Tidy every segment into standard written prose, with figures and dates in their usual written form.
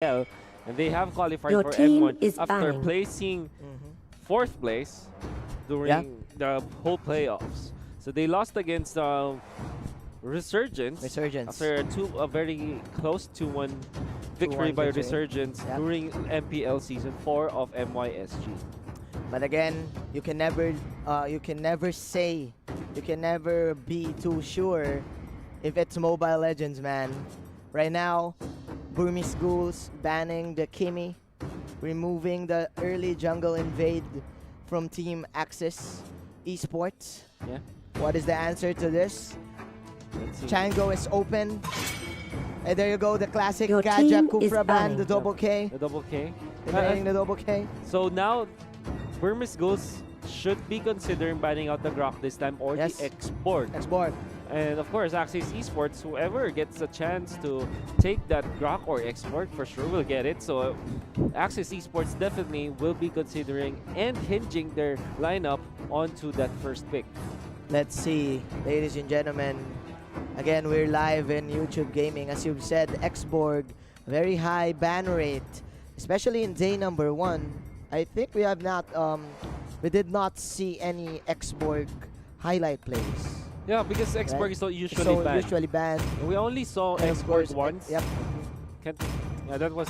MPL, and they have qualified Your for team M1 is after banning. placing fourth place during the whole playoffs. So they lost against Resurgence. After a very close 2-1 victory by Resurgence during MPL Season 4 of MYSG. But again, you can never be too sure if it's Mobile Legends, man. Right now, Burmese Ghouls banning the Kimi, removing the early jungle invade from Team Axis Esports. Yeah. What is the answer to this? Chango is open. And there you go, the classic Kaja Kufra ban, the double K. The double K. Banning the double K. So now, Burmese Ghouls should be considering banning out the Grok this time, or the Export. And of course, Axis Esports, whoever gets a chance to take that Grok or Export, for sure will get it. So Axis Esports definitely will be considering and hinging their lineup onto that first pick. Let's see, ladies and gentlemen. Again, we're live in YouTube Gaming. As you've said, Xborg, very high ban rate, especially in day number 1. I think we have not, we did not see any Xborg highlight plays. Yeah, because Xborg is usually banned. We only saw Xborg once. Yep. That was,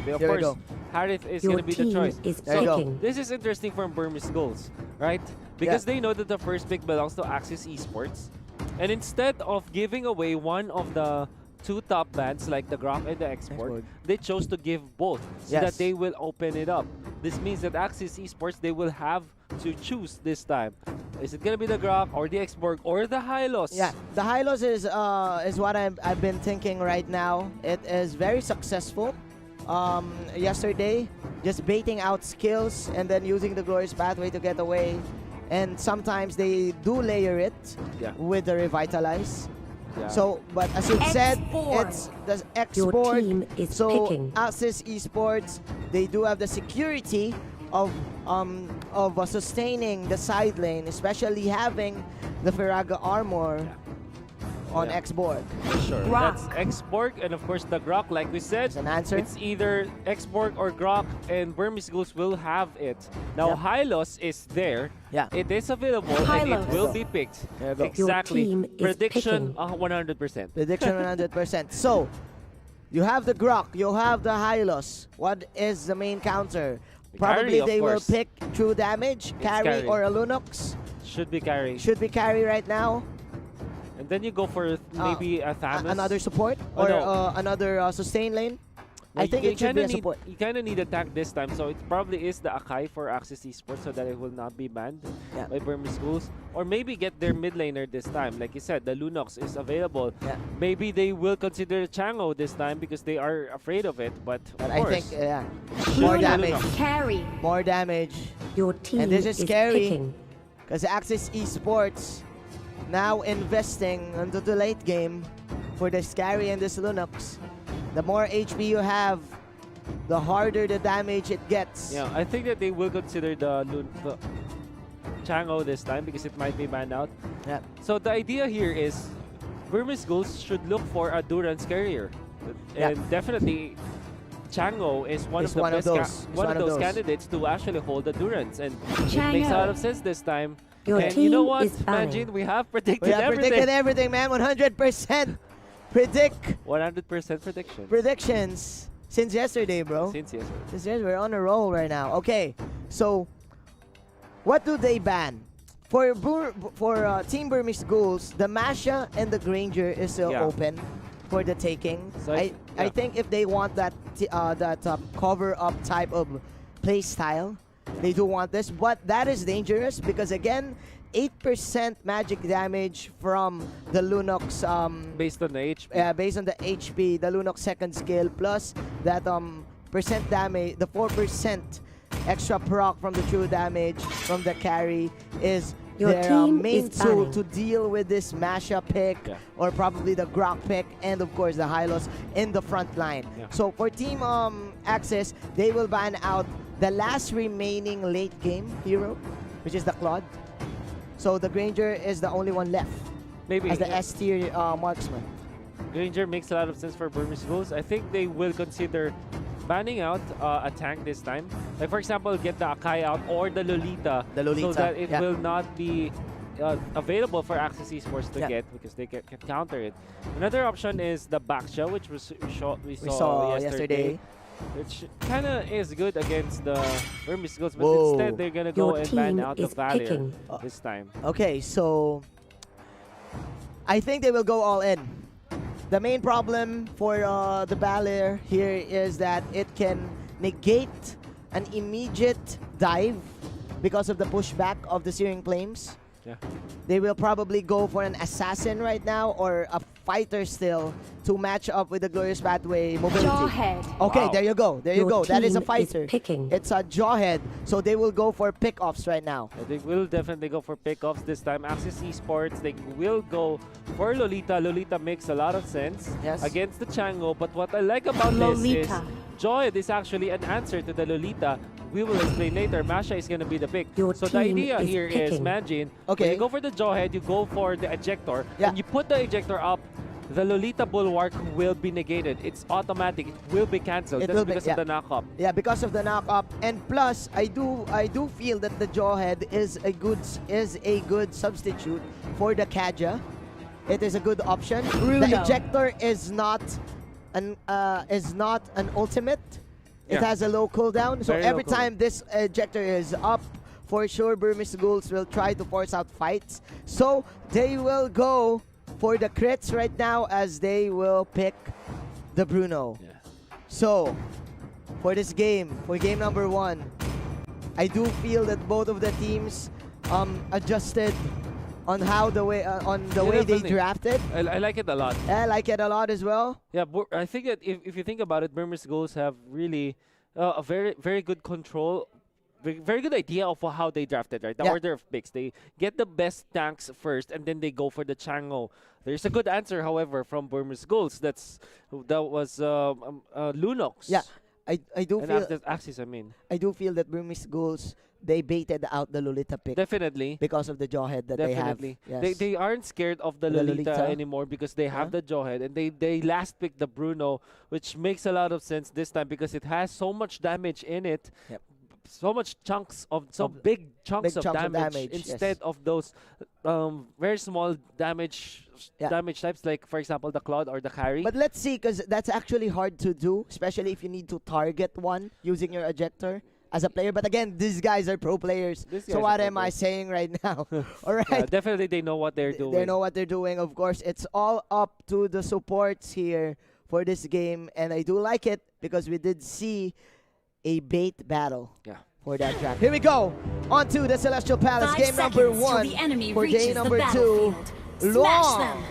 of course, Harith is going to be the choice. So this is interesting for Burmese Ghouls, right? Because they know that the first pick belongs to Axis Esports. And instead of giving away one of the 2 top bans like the Grok and the Export, they chose to give both so that they will open it up. This means that Axis Esports, they will have to choose this time. Is it going to be the Grok or the Export or the Hylos? Yeah, the Hylos is what I've been thinking right now. It is very successful. Yesterday, just baiting out skills and then using the Glorious Pathway to get away. And sometimes they do layer it with the Revitalize. Yeah. So, but as you said, it's the Export. So, Axis Esports, they do have the security of sustaining the side lane, especially having the Firaga armor on Xborg. Sure. That's Xborg, and of course the Grok, like we said, an answer. It's either Xborg or Grok, and Burmese Ghouls will have it. Now Hylos is there. Yeah. It is available and it will be picked. Exactly. Prediction 100%. Prediction 100%. So, you have the Grok, you have the Hylos. What is the main counter? Probably they will pick true damage, carry or a Lunox. Should be carry. Should be carry right now. And then you go for maybe a Thanos. Another support or another sustain lane. I think it should be a support. You kind of need attack this time, so it probably is the Akai for Axis Esports so that it will not be banned by Burmese Ghouls. Or maybe get their mid laner this time. Like you said, the Lunox is available. Maybe they will consider Chango this time because they are afraid of it. But of course, I think, more damage. Carry. More damage. Your team and this is scary because Axis Esports now investing into the late game for this carry and this Lunox. The more HP you have, the harder the damage it gets. Yeah, I think that they will consider the Chango this time because it might be banned out. Yeah. So the idea here is Burmese Ghouls should look for a Durance carrier. And definitely Chango is one of those candidates to actually hold the Durance. And it makes a lot of sense this time. And you know what, Imagine we have predicted everything. Predicted everything, man. 100% predict. 100% predictions since yesterday, bro. Since yesterday. Since yesterday, we're on a roll right now. Okay, so what do they ban? For Team Burmese Ghouls, the Masha and the Granger is still open for the taking. So I think if they want that cover up type of play style, they do want this, but that is dangerous because again, 8% magic damage from the Lunox. Based on the HP. Based on the HP, the Lunox second skill plus that percent damage, the 4% extra proc from the true damage from the carry is their main tool to deal with this Masha pick or probably the Grok pick and of course the Hylos in the front line. So for Team Axis, they will ban out the last remaining late game hero, which is the Claude. So the Granger is the only one left. Maybe as the S tier marksman. Granger makes a lot of sense for Burmese Ghouls. I think they will consider banning out a tank this time. Like for example, get the Akai out or the Lolita. So that it will not be available for Access Esports to get because they can counter it. Another option is the Baksha, which we saw yesterday. Which kind of is good against the Burmese Ghouls, but instead they're going to go and ban out the Valier this time. Okay, so I think they will go all in. The main problem for the Valier here is that it can negate an immediate dive because of the pushback of the Searing Flames. Yeah. They will probably go for an assassin right now or a fighter still to match up with the Glorious Pathway mobility. Jawhead. Okay, there you go. There you go. That is a fighter. Picking. It's a Jawhead. So they will go for pick-offs right now. They will definitely go for pick-offs this time. Access Esports, they will go for Lolita. Lolita makes a lot of sense against the Chango. But what I like about this is Jawhead is actually an answer to the Lolita. We will explain later. Masha is going to be the pick. So the idea here is, Manjin, when you go for the Jawhead, you go for the ejector, and you put the ejector up, the Lolita Bulwark will be negated. It's automatic. It will be cancelled. That's because of the knock-up. Yeah, because of the knock-up. And plus, I do feel that the Jawhead is a good substitute for the Kaja. It is a good option. Bruno. The ejector is not an ultimate. It has a low cooldown, so every time this ejector is up, for sure Burmese Ghouls will try to force out fights. So they will go for the crits right now as they will pick the Bruno. Yeah. So for this game, for game number 1, I do feel that both of the teams adjusted on how the way way they drafted. I like it a lot. I like it a lot as well. Yeah, I think that if you think about it, Burmese Ghouls have really a very good control, very good idea of how they drafted, right? The order of picks. They get the best tanks first, and then they go for the Chango. There's a good answer, however, from Burmese Ghouls. That was Lunox. Yeah, I do feel Axis. I mean, I do feel that Burmese Ghouls, they baited out the Lolita pick. Definitely. Because of the Jawhead that they have. Yes. They aren't scared of the Lolita anymore because they have the Jawhead, and they last picked the Bruno, which makes a lot of sense this time because it has so much damage in it. Yep. So much chunks of big chunks of damage instead of those very small damage types, like for example the Claude or the Carry. But let's see, because that's actually hard to do, especially if you need to target one using your ejector as a player. But again, these guys are pro players. So what am I saying right now? All right. Yeah, definitely they know what they're doing. They know what they're doing. Of course, it's all up to the supports here for this game, and I do like it because we did see a bait battle for that draft. Here we go. On to the Celestial Palace. Game number 1 for day number 2. Long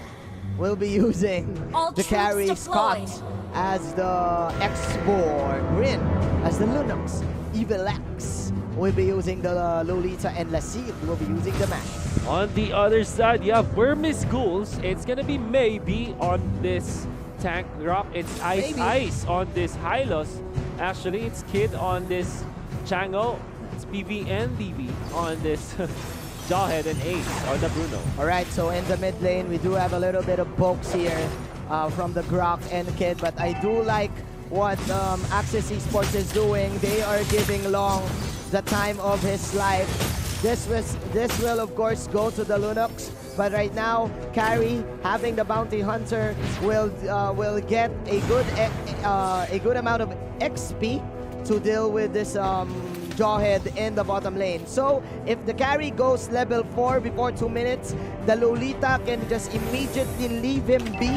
will be using the carry Scott as the X-Born. Rin as the Lunox. Evil X will be using the Lolita, and Lassie will be using the Mash. On the other side, you have Burmese Ghouls. It's going to be maybe on this tank drop. It's Ice on this Hylos. Actually, it's Kid on this Chango. It's PV and DV on this Jawhead, and Ace on the Bruno. Alright, so in the mid lane, we do have a little bit of pokes here from the Grok and Kid, but I do like what Access Esports is doing. They are giving Long the time of his life. This will of course go to the Lunox, but right now Carry, having the Bounty Hunter, will get a good amount of XP to deal with this Jawhead in the bottom lane. So if the Carry goes level 4 before 2 minutes, the Lolita can just immediately leave him be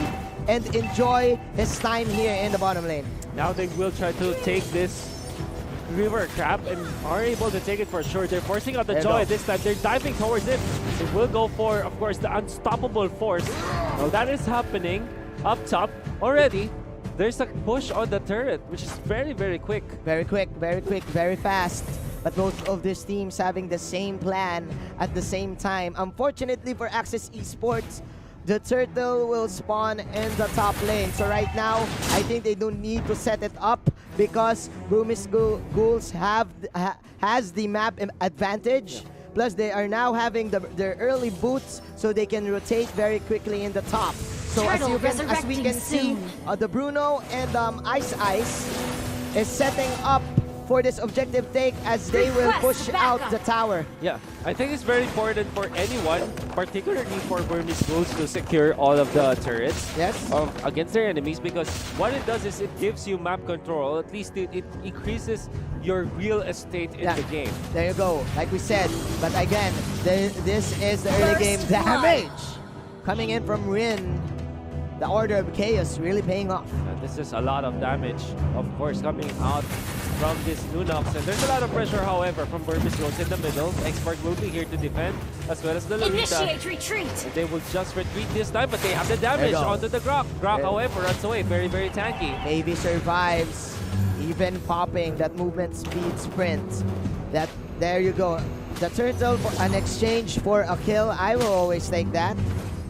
and enjoy his time here in the bottom lane. Now they will try to take this River Crab and are able to take it for sure. They're forcing out the Joy this time. They're diving towards it. They will go for, of course, the unstoppable force. Well, that is happening up top already. There's a push on the turret, which is very, very quick. Very quick, very fast. But both of these teams having the same plan at the same time. Unfortunately for Access Esports, the turtle will spawn in the top lane. So right now, I think they don't need to set it up because Burmese Ghouls has the map advantage. Plus, they are now having their early boots, so they can rotate very quickly in the top. So as we can see, the Bruno and Ice is setting up for this objective take as they will push out the tower. Yeah, I think it's very important for anyone, particularly for Burmese Ghouls, to secure all of the turrets Yes. Against their enemies, because what it does is it gives you map control. At least it increases your real estate in the game. There you go, like we said. But again, this is the early game damage coming in from Rin. The Order of Chaos really paying off. This is a lot of damage, of course, coming out from this Nunox. And there's a lot of pressure, however, from Burmese Ghouls in the middle. Expert will be here to defend, as well as the Lolita. Initiate retreat. And they will just retreat this time, but they have the damage onto the Grok. Grok, however, runs away. Very, very tanky. Maybe survives, even popping that movement speed sprint. There you go. The turtle for an exchange for a kill. I will always take that.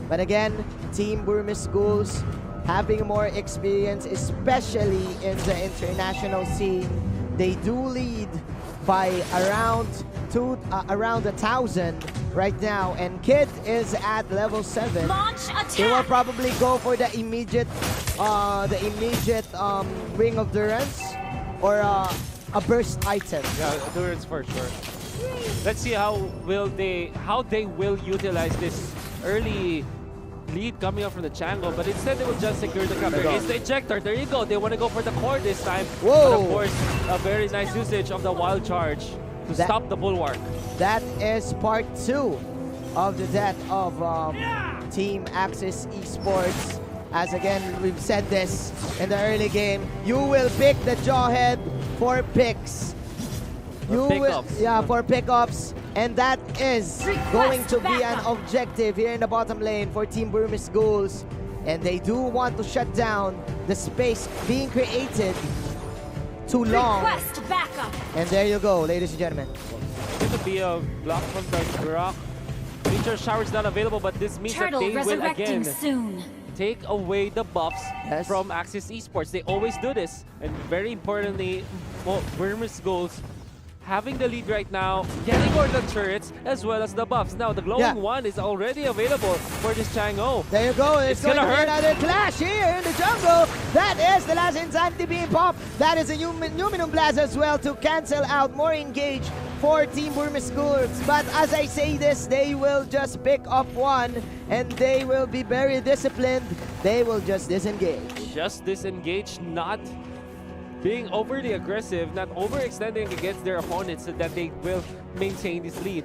But again, Team Burmese Ghouls having more experience, especially in the international scene. They do lead by around 1,000 right now, and Kid is at level 7. Launch attack. They will probably go for the immediate Ring of Durance or a burst item. Yeah, endurance for sure. Let's see how they will utilize this early lead coming up from the Chango, but instead they will just secure the cover. It's the ejector. There you go. They want to go for the core this time. Whoa! But of course, a very nice usage of the wild charge to stop the bulwark. That is part 2 of the death of Team Axis Esports. As again, we've said this in the early game, you will pick the Jawhead for picks. For pickups. And that is going to be an objective here in the bottom lane for Team Burmese Ghouls. And they do want to shut down the space being created too long. Request backup. And there you go, ladies and gentlemen. It's going to be a block from the Grok. Meteor shower is not available, but this means that they will again take away the buffs from Axis Esports. They always do this. And very importantly, Burmese Ghouls having the lead right now, getting all the turrets as well as the buffs. Now, the glowing one is already available for this Chango. There you go. It's going to be another clash here in the jungle. That is the last Insanity Beam Pop. That is a Numinum Blast as well to cancel out more engage for Team Burmese Ghouls. But as I say this, they will just pick up one and they will be very disciplined. They will just disengage. Just disengage, not being overly aggressive, not overextending against their opponents so that they will maintain this lead.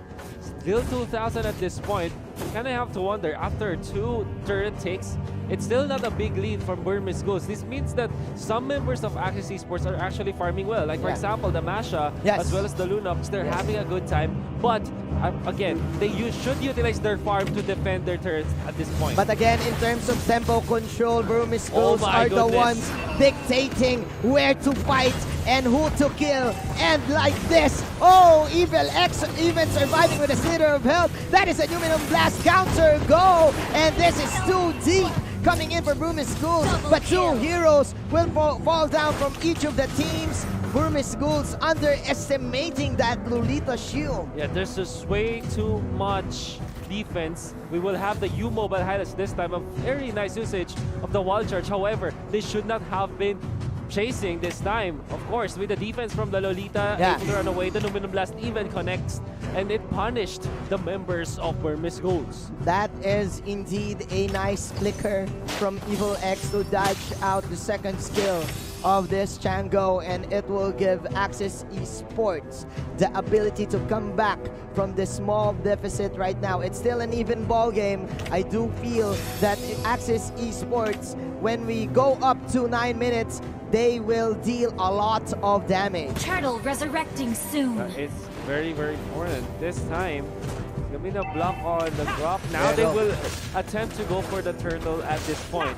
Still 2,000 at this point. Kind of have to wonder, after 2 turret takes, it's still not a big lead from Burmese Ghouls. This means that some members of Axis Esports are actually farming well. Like, for example, the Masha, as well as the Lunox, they're having a good time. But, again, they should utilize their farm to defend their turrets at this point. But again, in terms of tempo control, Burmese Ghouls are the ones dictating where to fight and who to kill. And like this, Evil X even surviving with a slither of health. That is a Numinum Blast counter go, and this is too deep coming in for Burmese Ghouls. But 2 heroes will fall down from each of the teams. Burmese Ghouls underestimating that Lolita shield. Yeah, there's just way too much defense. We will have the U-Mobile highlights this time. A very nice usage of the wild charge. However, they should not have been chasing this time. Of course, with the defense from the Lolita, able to run away, the Numinum Blast even connects, and it punished the members of Burmese Ghouls. That is indeed a nice flicker from Evil X to dodge out the second skill of this Chango, and it will give Axis Esports the ability to come back from this small deficit right now. It's still an even ball game. I do feel that Axis Esports, when we go up to 9 minutes, they will deal a lot of damage. Turtle resurrecting soon. It's very, very important. This time, gonna be the block on the drop. Now they will attempt to go for the turtle at this point.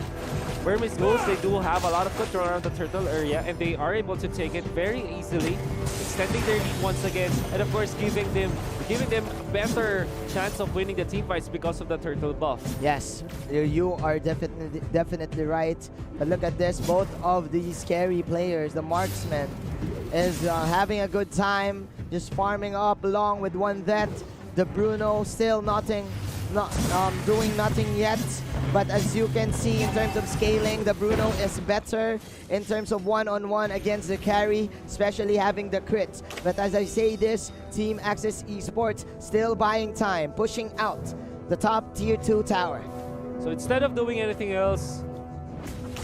Burmese Ghouls, they do have a lot of control around the turtle area, and they are able to take it very easily, extending their lead once again, and of course giving them a better chance of winning the team fights because of the turtle buff. Yes, you are definitely right. But look at this, both of these carry players, the marksman is having a good time, just farming up along with one vet. The Bruno still nothing not doing nothing yet. But as you can see, in terms of scaling, the Bruno is better in terms of one-on-one against the carry, especially having the crits. But as I say this, Team Axis Esports still buying time, pushing out the top tier 2 tower. So instead of doing anything else,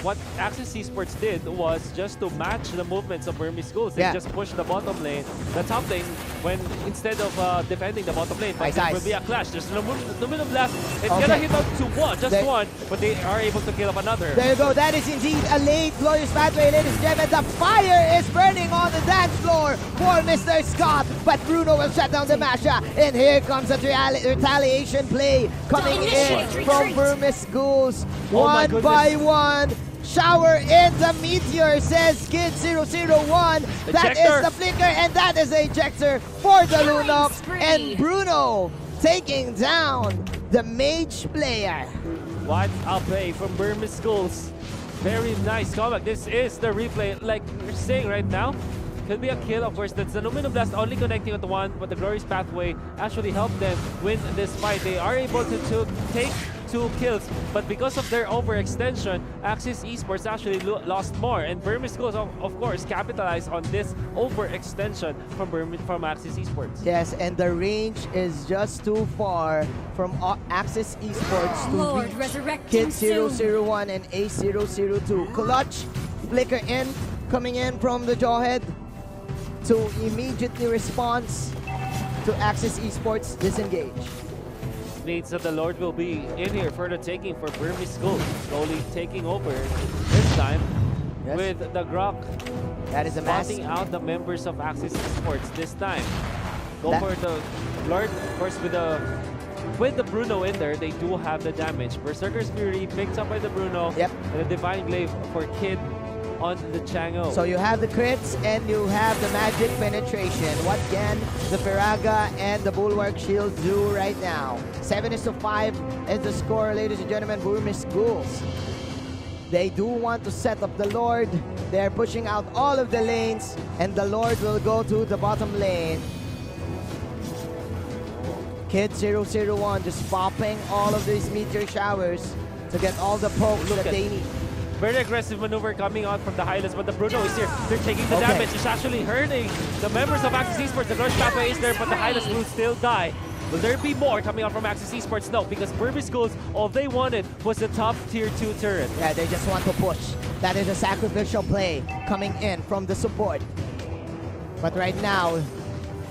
what Axis Esports did was just to match the movements of Burmese Ghouls. They just push the bottom lane, the top lane, when instead of defending the bottom lane. But there will be a clash. There's no Luminum Blast. It's gonna hit out to one, one, but they are able to kill up another. There you go. That is indeed a late glorious pathway, ladies and gentlemen. The fire is burning on the dance floor for Mr. Scott, but Bruno will shut down the Masha. And here comes a retaliation play coming in from Burmese Ghouls. One by one. Shower in the meteor, says Kid 001. That is the flicker, and that is the ejector for the Lunox. And Bruno taking down the mage player. What a play from Burmese Ghouls. Very nice comeback. This is the replay, like we're saying right now. Could be a kill, of course. That's the Luminum Blast only connecting with one, but the Glorious Pathway actually helped them win this fight. They are able to take 2 kills, but because of their overextension, Axis Esports actually lost more, and Burmese Ghouls, of course, capitalized on this overextension from Axis Esports. Yes, and the range is just too far from Axis Esports to reach Kid 001 and A002. Clutch, flicker in, coming in from the Jawhead to immediately respond to Axis Esports disengage. Means that the Lord will be in here for the taking for Burmese Ghouls, slowly taking over this time with the Grok. That is a spotting out the members of Axis Esports this time. Go for the Lord, of course, with the Bruno in there. They do have the damage. Berserker's Fury picked up by the Bruno. Yep. And the Divine Glaive for Kid on the Chango. So you have the crits and you have the magic penetration. What can the Firaga and the Bulwark Shield do right now? 7-5 is the score, ladies and gentlemen. Burmese Ghouls. They do want to set up the Lord. They're pushing out all of the lanes, and the Lord will go to the bottom lane. Kid 001 just popping all of these meteor showers to get all the pokes that they need. Very aggressive maneuver coming out from the Highlands, but the Bruno is here. They're taking the damage. It's actually hurting the members of Axis Esports. The Glorious Pathway is there, but the Highlands will still die. Will there be more coming out from Axis Esports? No, because Burmese Ghouls, all they wanted was the top tier 2 turret. Yeah, they just want to push. That is a sacrificial play coming in from the support. But right now,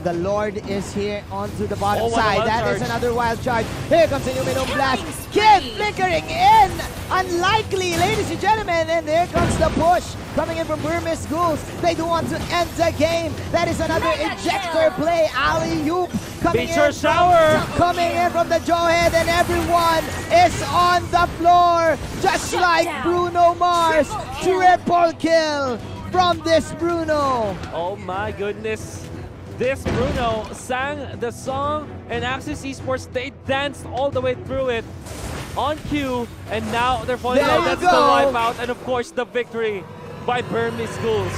the Lord is here onto the bottom side. That is another wild charge. Here comes the Luminum Blast. Kid flickering in. Unlikely, ladies and gentlemen. And here comes the push coming in from Burmese Ghouls. They do want to end the game. That is another ejector play. Alley-oop coming in from the Jawhead, and everyone is on the floor. Just like Bruno Mars. Triple kill from this Bruno. Oh my goodness. This Bruno sang the song, and Axis Esports, they danced all the way through it on cue, and now they're falling out. That's the wipeout, and of course the victory by Burmese Ghouls.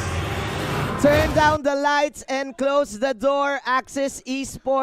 Turn down the lights and close the door, Axis Esports.